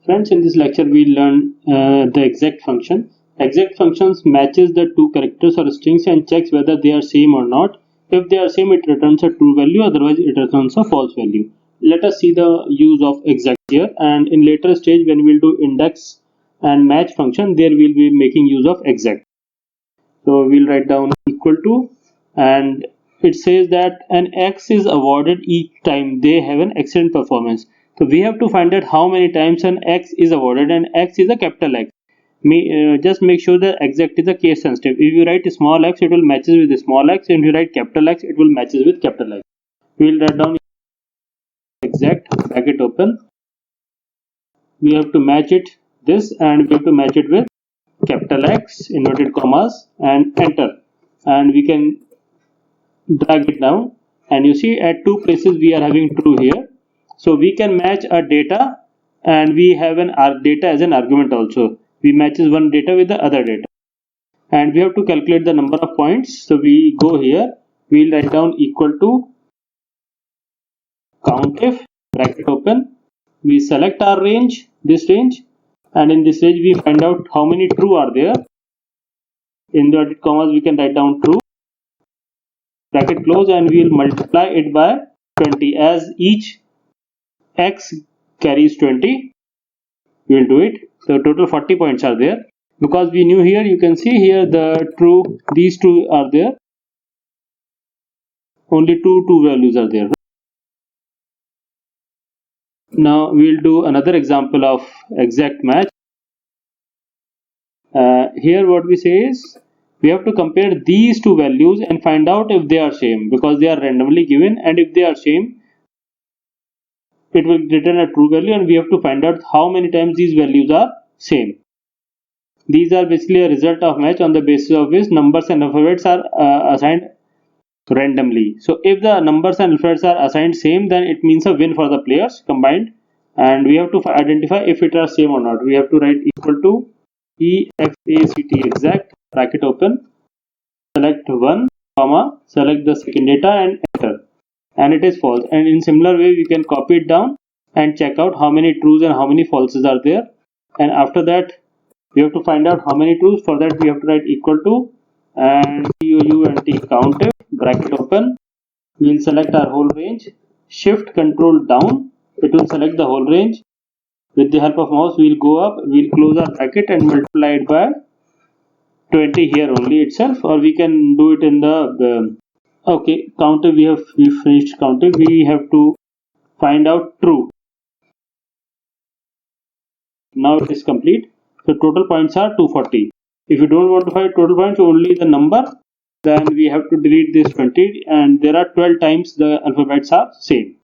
Friends, in this lecture we learn the exact function. Exact functions matches the two characters or strings and checks whether they are same or not. If they are same, it returns a true value, otherwise it returns a false value. Let us see the use of exact here, and in later stage when we'll do index and match function, there we'll be making use of exact. So we'll write down equal to, and it says that an X is awarded each time they have an excellent performance. So we have to find out how many times an X is awarded, and X is a capital X. Just make sure that exact is a case sensitive. If you write small x, it will matches with the small x. If you write capital X, it will matches with capital X. We will write down exact bracket open. We have to match it this, and we have to match it with capital X inverted commas and enter, and we can drag it down, and you see at two places we are having true here. So we can match a data, and we have an data as an argument also. We matches one data with the other data, and we have to calculate the number of points. So we go here, we'll write down equal to countIf bracket open. We select our range, this range, and in this range we find out how many true are there. In inverted commas we can write down true, bracket close, and we will multiply it by 20 as each x carries 20. We will do it. So total 40 points are there. Because we knew here, you can see here the true, these two are there. Only two values are there. Now we will do another example of exact match. Here what we say is, we have to compare these two values and find out if they are same, because they are randomly given, and if they are same, it will return a true value, and we have to find out how many times these values are same. These are basically a result of match on the basis of which numbers and alphabets are assigned randomly. So if the numbers and alphabets are assigned same, then it means a win for the players combined, and we have to identify if it are same or not. We have to write equal to exact bracket open, select 1 comma, select the second data and enter, and it is false. And in similar way we can copy it down and check out how many trues and how many falses are there, and after that we have to find out how many trues. For that we have to write equal to and count bracket open. We will select our whole range, shift control down, it will select the whole range. With the help of mouse we will go up, we will close our bracket and multiply it by 20 here only itself, or we can do it in the okay, counter. We finished counting. We have to find out true. Now it is complete. So total points are 240. If you don't want to find total points, only the number, then we have to delete this 20, and there are 12 times the alphabets are same.